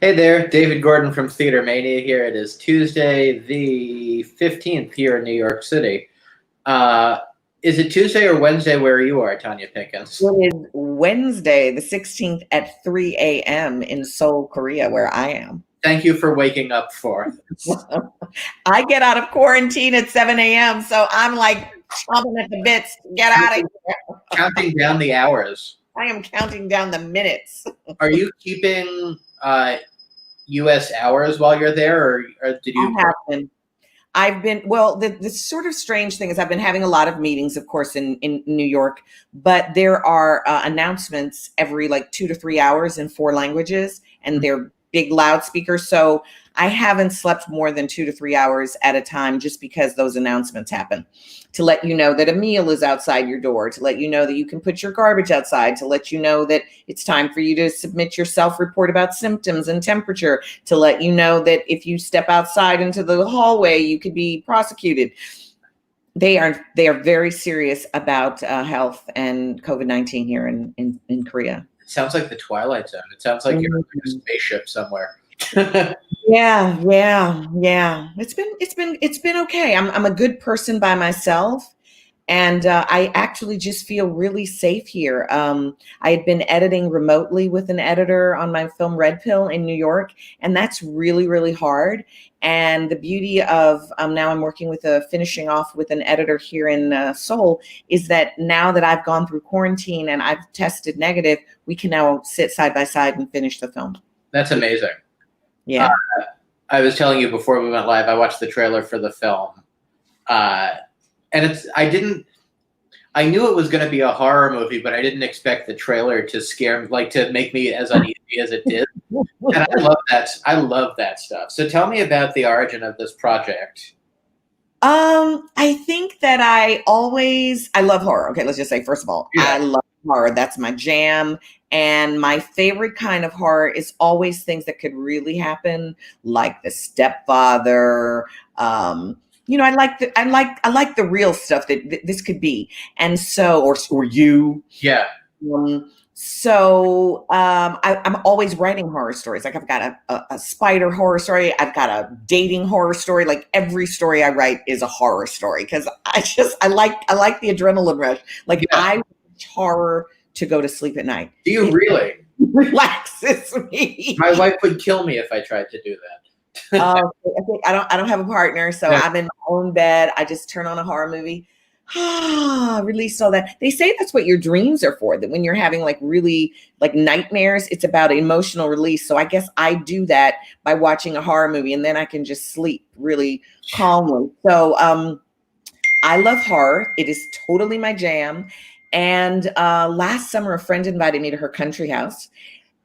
Hey there, David Gordon from TheaterMania here. It is Tuesday the 15th here in New York City. Uh, is it Tuesday or Wednesday where you are, Tonya Pinkins? It is Wednesday, the 16th at 3 a.m. in Seoul, Korea, where I am. Thank you for waking up for this. I get out of quarantine at 7 a.m., so I'm like chomping at the bits to get out of here. Counting down the hours. I am counting down the minutes. Are you keeping U.S. hours while you're there, or did you? Well, the sort of strange thing is I've been having a lot of meetings, of course, in New York, but there are announcements every like 2 to 3 hours in 4 languages, and they're big loudspeakers. So I haven't slept more than 2 to 3 hours at a time just because those announcements happen to let you know that a meal is outside your door, to let you know that you can put your garbage outside, to let you know that it's time for you to submit your self-report about symptoms and temperature, to let you know that if you step outside into the hallway, you could be prosecuted. They are very serious about health and COVID-19 here in Korea. It sounds like the Twilight Zone. It sounds like you're in a spaceship somewhere. Yeah. It's been okay. I'm a good person by myself, and I actually just feel really safe here. I had been editing remotely with an editor on my film Red Pill in New York, and that's really, really hard. And the beauty of now I'm working with finishing off with an editor here in Seoul is that now that I've gone through quarantine and I've tested negative, we can now sit side by side and finish the film. That's amazing. Yeah. I was telling you before we went live, I watched the trailer for the film. And I knew it was going to be a horror movie, but I didn't expect the trailer to scare me, like to make me as uneasy as it did. And I love that. I love that stuff. So tell me about the origin of this project. I think that I love horror. Okay, let's just say, first of all, Yeah. I love horror. That's my jam. And my favorite kind of horror is always things that could really happen, like The Stepfather. I like the real stuff that this could be. And so, or you. Yeah. I'm always writing horror stories. Like I've got a spider horror story. I've got a dating horror story. Like every story I write is a horror story because I like the adrenaline rush. Like I watch horror to go to sleep at night. Do you really? Relaxes me. My wife would kill me if I tried to do that. I don't have a partner, so I'm in my own bed. I just turn on a horror movie. Release all that. They say that's what your dreams are for, that when you're having like really like nightmares, it's about emotional release. So I guess I do that by watching a horror movie, and then I can just sleep really calmly. So I love horror. It is totally my jam. And last summer, a friend invited me to her country house.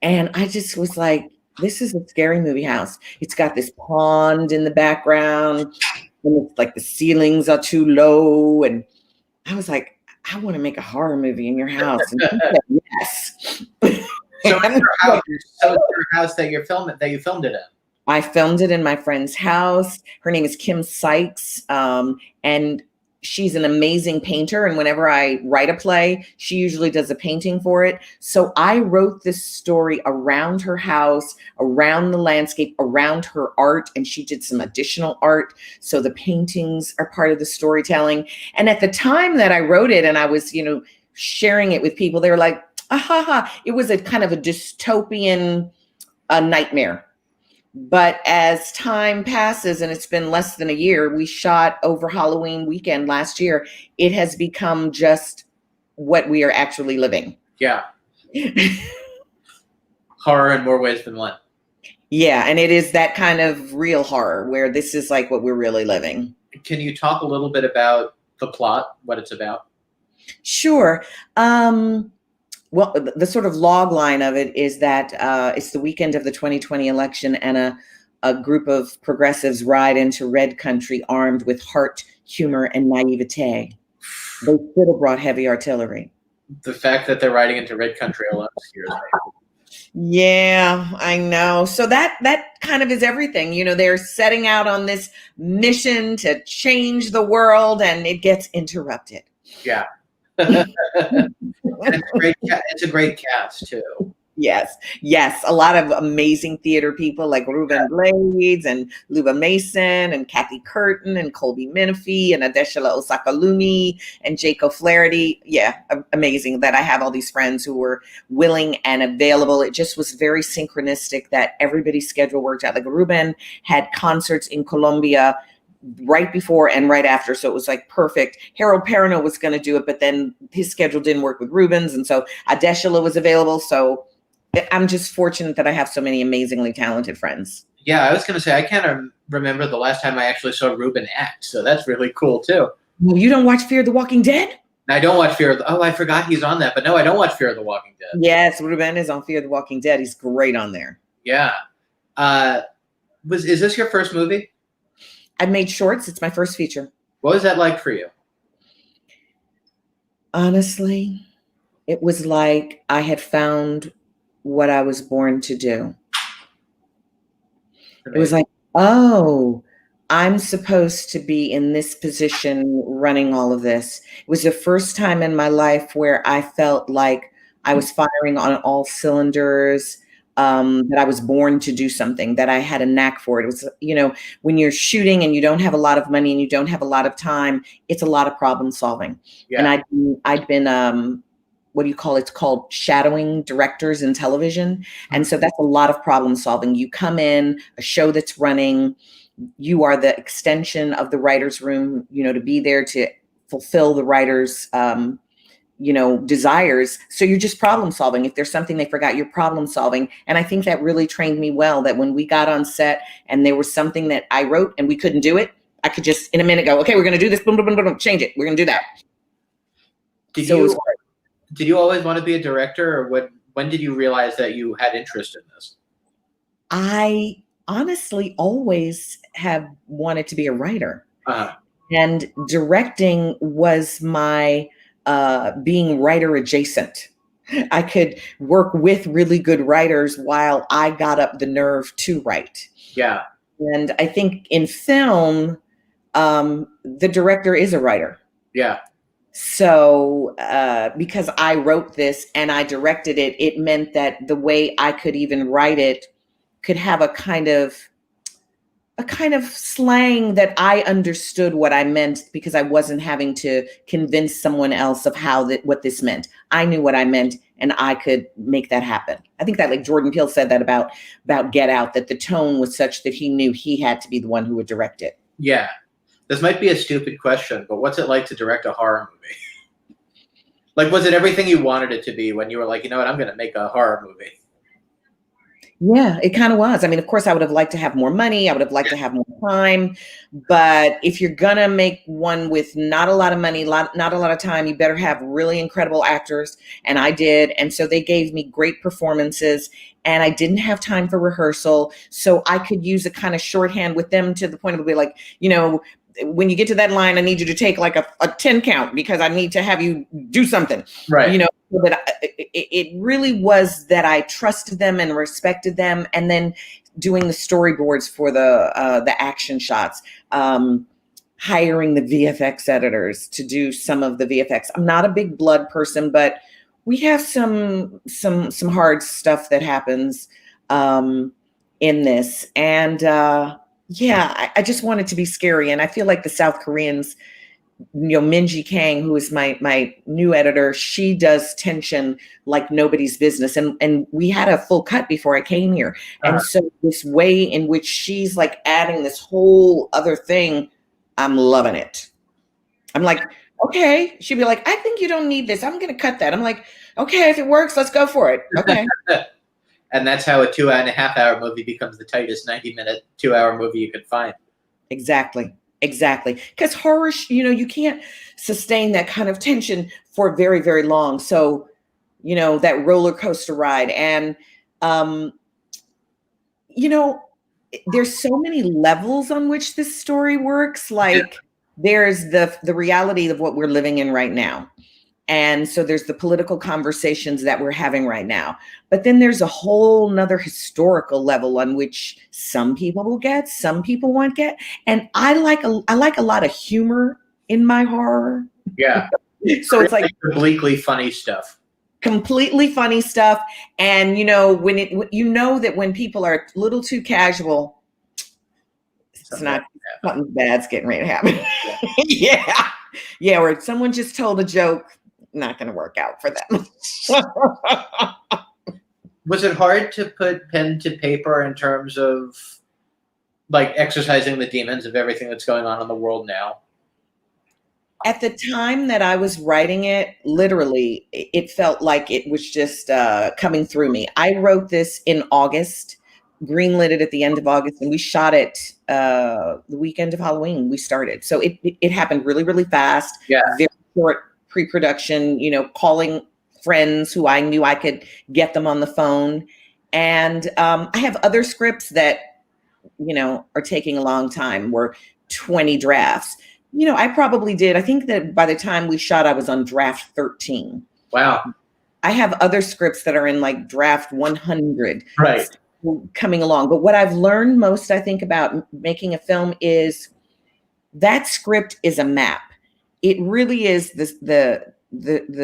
And I just was like, this is a scary movie house. It's got this pond in the background. And it's like the ceilings are too low. And I was like, I want to make a horror movie in your house. And she said, yes. So it's your house that you filmed it in. I filmed it in my friend's house. Her name is Kim Sykes. And she's an amazing painter. And whenever I write a play, she usually does a painting for it. So I wrote this story around her house, around the landscape, around her art. And she did some additional art. So the paintings are part of the storytelling. And at the time that I wrote it and I was, sharing it with people, they were like, it was a kind of a dystopian nightmare. But as time passes, and it's been less than a year, we shot over Halloween weekend last year. It has become just what we are actually living. Yeah. Horror in more ways than one. Yeah. And it is that kind of real horror where this is like what we're really living. Can you talk a little bit about the plot, what it's about? Sure. Well, the sort of log line of it is that it's the weekend of the 2020 election, and a group of progressives ride into red country armed with heart, humor, and naivete. They should have brought heavy artillery. The fact that they're riding into red country alone scares me. Yeah, I know. So that kind of is everything. They're setting out on this mission to change the world, and it gets interrupted. Yeah. It's a great cast too. Yes, yes, a lot of amazing theater people like Ruben Blades and Luba Mason and Kathy Curtin and Colby Menifee and Adeshala Osakalumi and Jaco Flaherty. Yeah, amazing that I have all these friends who were willing and available. It just was very synchronistic that everybody's schedule worked out. Like Ruben had concerts in Colombia right before and right after. So it was like perfect. Harold Perrineau was going to do it, but then his schedule didn't work with Ruben's. And so Adeshala was available. So I'm just fortunate that I have so many amazingly talented friends. Yeah, I was going to say, I can't remember the last time I actually saw Ruben act. So that's really cool, too. Well, you don't watch Fear the Walking Dead? I don't watch Fear of the... Oh, I forgot he's on that. But no, I don't watch Fear of the Walking Dead. Yes, Ruben is on Fear the Walking Dead. He's great on there. Yeah. Is this your first movie? I've made shorts. It's my first feature. What was that like for you? Honestly, it was like I had found what I was born to do. It was like, oh, I'm supposed to be in this position running all of this. It was the first time in my life where I felt like I was firing on all cylinders, that I was born to do something, that I had a knack for it. It was, when you're shooting and you don't have a lot of money and you don't have a lot of time, it's a lot of problem solving. Yeah. And I'd been, what do you call it? It's called shadowing directors in television. And so that's a lot of problem solving. You come in, a show that's running, you are the extension of the writer's room, to be there to fulfill the writer's, desires. So you're just problem solving. If there's something they forgot, you're problem solving. And I think that really trained me well, that when we got on set and there was something that I wrote and we couldn't do it, I could just in a minute go, okay, we're going to do this, boom, boom, boom, boom, change it. We're going to do that. Did you always want to be a director, or when did you realize that you had interest in this? I honestly always have wanted to be a writer. Uh-huh. And directing was my being writer adjacent. I could work with really good writers while I got up the nerve to write. Yeah. And I think in film, the director is a writer. Yeah. So because I wrote this and I directed it, it meant that the way I could even write it could have a kind of slang that I understood what I meant, because I wasn't having to convince someone else of what this meant. I knew what I meant and I could make that happen. I think that, like Jordan Peele said that about Get Out, that the tone was such that he knew he had to be the one who would direct it. Yeah. This might be a stupid question, but what's it like to direct a horror movie? Like, was it everything you wanted it to be when you were like, you know what, I'm going to make a horror movie? Yeah, it kind of was. I mean, of course, I would have liked to have more money. I would have liked to have more time. But if you're going to make one with not a lot of money, not a lot of time, you better have really incredible actors. And I did. And so they gave me great performances. And I didn't have time for rehearsal. So I could use a kind of shorthand with them to the point of be like, when you get to that line, I need you to take like a 10 count because I need to have you do something. Right. So that it really was that I trusted them and respected them. And then doing the storyboards for the action shots, hiring the VFX editors to do some of the VFX. I'm not a big blood person, but we have some hard stuff that happens in this. And I just want it to be scary. And I feel like the South Koreans, Minji Kang, who is my new editor, she does tension like nobody's business. And we had a full cut before I came here. And so this way in which she's like adding this whole other thing, I'm loving it. I'm like, okay. She'd be like, I think you don't need this. I'm going to cut that. I'm like, okay, if it works, let's go for it. Okay. And that's how a 2.5 hour movie becomes the tightest 90-minute 2-hour movie you could find. Exactly. Because horror, you can't sustain that kind of tension for very, very long. So, that roller coaster ride. And, there's so many levels on which this story works. Like there's the reality of what we're living in right now. And so there's the political conversations that we're having right now. But then there's a whole nother historical level on which some people will get, some people won't get. And I like a lot of humor in my horror. Yeah. So it's like the bleakly funny stuff. completely funny stuff. And that when people are a little too casual, it's not something bad's getting ready to happen. Yeah. Yeah. Or someone just told a joke, not going to work out for them. Was it hard to put pen to paper in terms of like exercising the demons of everything that's going on in the world now? At the time that I was writing it, literally, it felt like it was just coming through me. I wrote this in August, greenlit it at the end of August, and we shot it the weekend of Halloween. We started, so it happened really, really fast. Yeah, very short pre-production. Calling friends who I knew I could get them on the phone, and I have other scripts that are taking a long time. We're 20 drafts. I probably did. I think that by the time we shot, I was on draft 13. Wow. I have other scripts that are in like draft 100. Right. Coming along. But what I've learned most, I think, about making a film is that script is a map. It really is the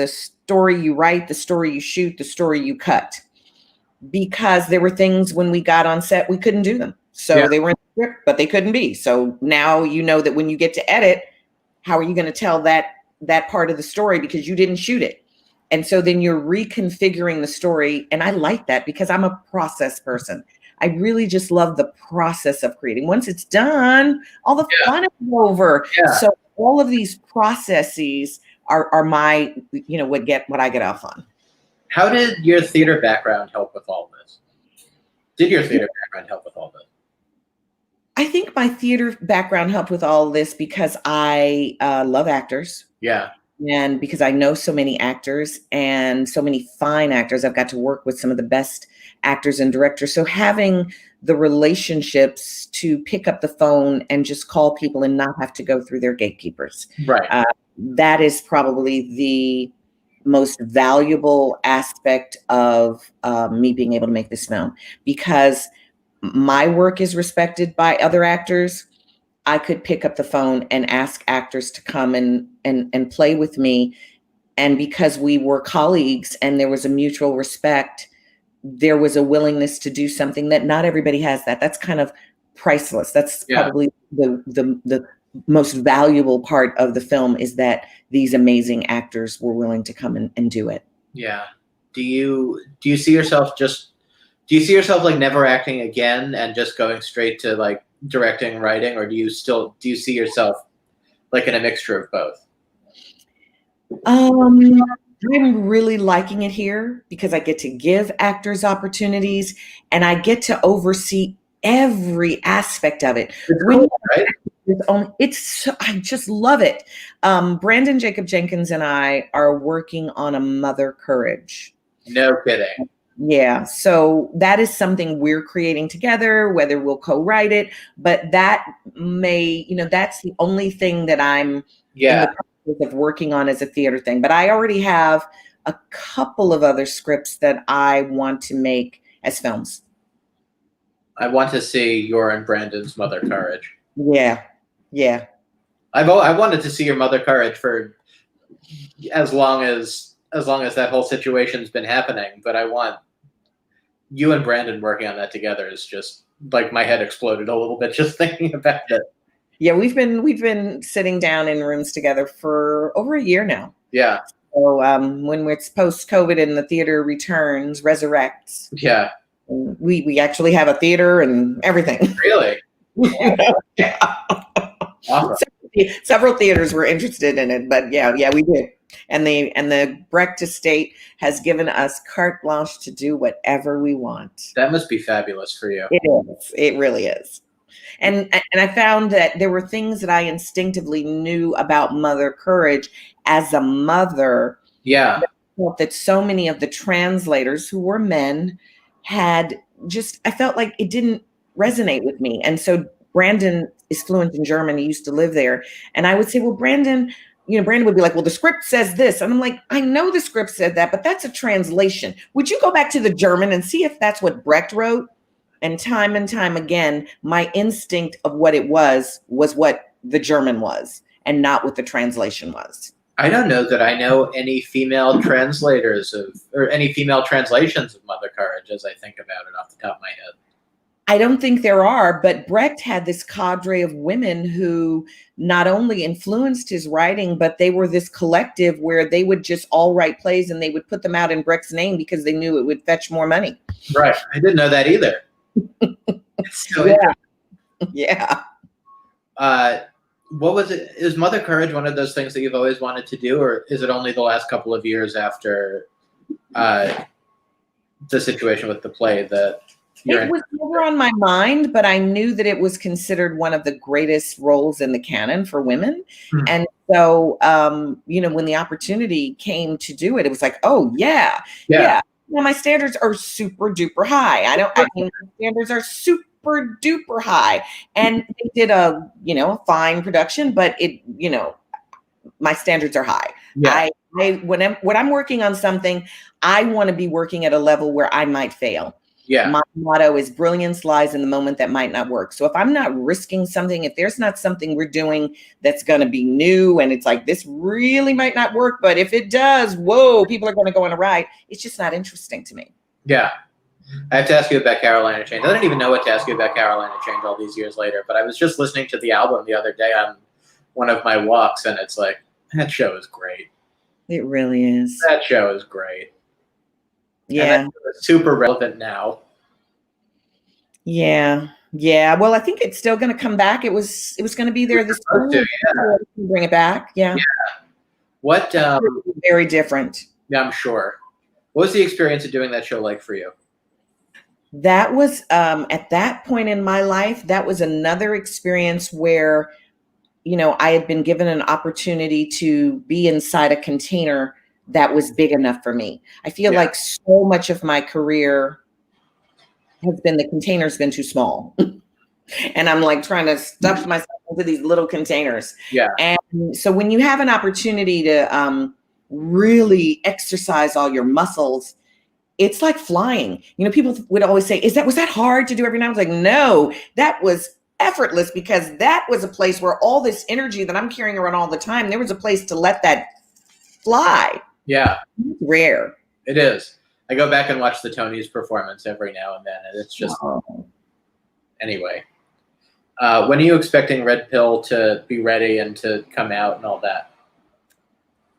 story you write, the story you shoot, the story you cut. Because there were things when we got on set, we couldn't do them. So they were in the script, but they couldn't be. So now you know that when you get to edit, how are you going to tell that part of the story because you didn't shoot it? And so then you're reconfiguring the story. And I like that because I'm a process person. I really just love the process of creating. Once it's done, all the fun is over. Yeah. So all of these processes are my, what I get off on. How did your theater background help with all this? Did your theater background help with all this? I think my theater background helped with all this because I love actors. Yeah. And because I know so many actors and so many fine actors. I've got to work with some of the best actors and directors. So having the relationships to pick up the phone and just call people and not have to go through their gatekeepers. Right. That is probably the most valuable aspect of me being able to make this film, because my work is respected by other actors. I could pick up the phone and ask actors to come and play with me. And because we were colleagues and there was a mutual respect, there was a willingness to do something that not everybody has. That's kind of priceless. That's probably the most valuable part of the film, is that these amazing actors were willing to come and do it. Yeah. Do you see yourself like never acting again and just going straight to like directing and writing, or do you see yourself like in a mixture of both? I'm really liking it here because I get to give actors opportunities and I get to oversee every aspect of it. It's cool, right? I just love it. Brandon Jacob Jenkins and I are working on a Mother Courage. No kidding. Yeah. So that is something we're creating together, whether we'll co-write it, but that that's the only thing that I'm in the process of working on as a theater thing. But I already have a couple of other scripts that I want to make as films. I want to see your and Brandon's Mother Courage. Yeah. Yeah. I wanted to see your Mother Courage for as long as that whole situation's been happening, but I want you and Brandon working on that together is just like my head exploded a little bit just thinking about it. Yeah, we've been sitting down in rooms together for over a year now. Yeah. So when it's post-COVID and the theater resurrects. Yeah. We actually have a theater and everything. Really? Yeah. Awesome. Several theaters were interested in it, but yeah, we did. And the Brecht estate has given us carte blanche to do whatever we want. That must be fabulous for you. It is. It really is. And I found that there were things that I instinctively knew about Mother Courage as a mother. Yeah. That so many of the translators who were men I felt like it didn't resonate with me. And so Brandon is fluent in German. He used to live there. And I would say, well, Brandon would be like, well, the script says this. And I'm like, I know the script said that, but that's a translation. Would you go back to the German and see if that's what Brecht wrote? And time again, my instinct of what it was what the German was and not what the translation was. I don't know that I know any female translators or any female translations of Mother Courage as I think about it off the top of my head. I don't think there are, but Brecht had this cadre of women who not only influenced his writing, but they were this collective where they would just all write plays and they would put them out in Brecht's name because they knew it would fetch more money. Right. I didn't know that either. It's so Yeah. Yeah. What was it? Is Mother Courage one of those things that you've always wanted to do, or is it only the last couple of years after the situation with the play that you're It was never on my mind, but I knew that it was considered one of the greatest roles in the canon for women. Hmm. And so, when the opportunity came to do it, it was like, oh, yeah. Well, my standards are super duper high. My standards are super duper high. And they did a fine production, but my standards are high. Yeah. When I'm working on something, I want to be working at a level where I might fail. Yeah. My motto is brilliance lies in the moment that might not work. So if I'm not risking something, if there's not something we're doing that's going to be new and it's like, this really might not work, but if it does, whoa, people are going to go on a ride. It's just not interesting to me. Yeah. I have to ask you about Carolina Change. I don't even know what to ask you about Carolina Change all these years later, but I was just listening to the album the other day on one of my walks, and it's like, that show is great. It really is. That show is great. Yeah. It's super relevant now. Yeah. Yeah. Well, I think it's still going to come back. It was going to be there this year. Bring it back. Yeah. Yeah. What? Very different. Yeah, I'm sure. What was the experience of doing that show like for you? That was at that point in my life, that was another experience where, I had been given an opportunity to be inside a container that was big enough for me. I feel like so much of my career has been the container's been too small. And I'm like trying to stuff myself into these little containers. Yeah. And so when you have an opportunity to really exercise all your muscles, it's like flying. People would always say, was that hard to do every night? I was like, no, that was effortless, because that was a place where all this energy that I'm carrying around all the time, there was a place to let that fly. Yeah. It's rare. It is. I go back and watch the Tonys performance every now and then, and it's just, anyway. When are you expecting Red Pill to be ready and to come out and all that?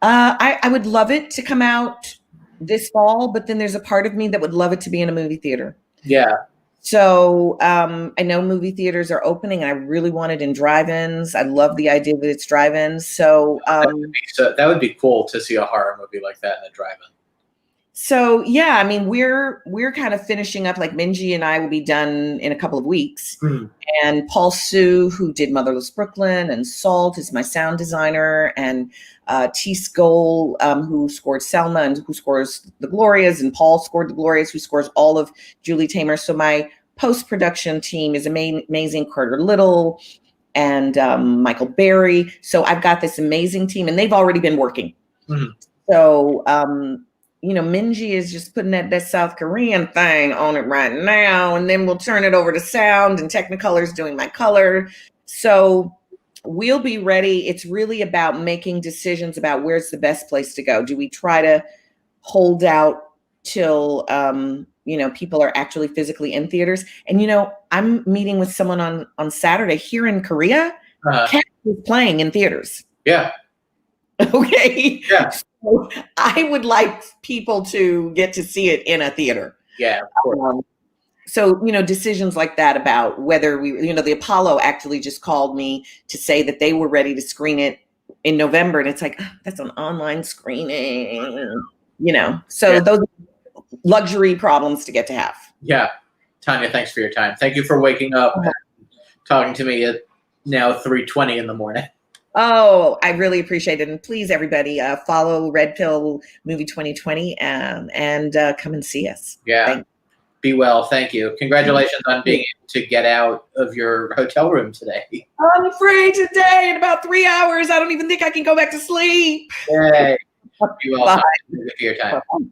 I would love it to come out this fall, but then there's a part of me that would love it to be in a movie theater. Yeah. So I know movie theaters are opening, and I really want it in drive-ins. I love the idea that it's drive-ins. So that would be cool to see a horror movie like that in a drive-in. So yeah, I mean, we're kind of finishing up. Like Minji and I will be done in a couple of weeks. Mm. And Paul Sue, who did Motherless Brooklyn and Salt, is my sound designer, and T. Skoll, who scored Selma and who scores The Glorias, and Paul scored The Glorias, who scores all of Julie Taymor. So my post-production team is amazing. Carter Little and Michael Berry. So I've got this amazing team, and they've already been working. Mm-hmm. So Minji is just putting that South Korean thing on it right now, and then we'll turn it over to sound, and Technicolor's doing my color. So we'll be ready. It's really about making decisions about where's the best place to go. Do we try to hold out till people are actually physically in theaters? And I'm meeting with someone on Saturday here in Korea. Cat is playing in theaters. Yeah. Okay. Yeah. So I would like people to get to see it in a theater. Yeah, of course. So, decisions like that about whether the Apollo actually just called me to say that they were ready to screen it in November. And it's like, that's an online screening, so those are luxury problems to get to have. Yeah. Tonya, thanks for your time. Thank you for waking up and talking to me at now 3:20 in the morning. Oh, I really appreciate it. And please, everybody, follow Red Pill Movie 2020 and come and see us. Yeah. Be well. Thank you. Congratulations on being able to get out of your hotel room today. I'm afraid today in about 3 hours. I don't even think I can go back to sleep. Yay. Be well. Bye. Thank you for your time. Bye.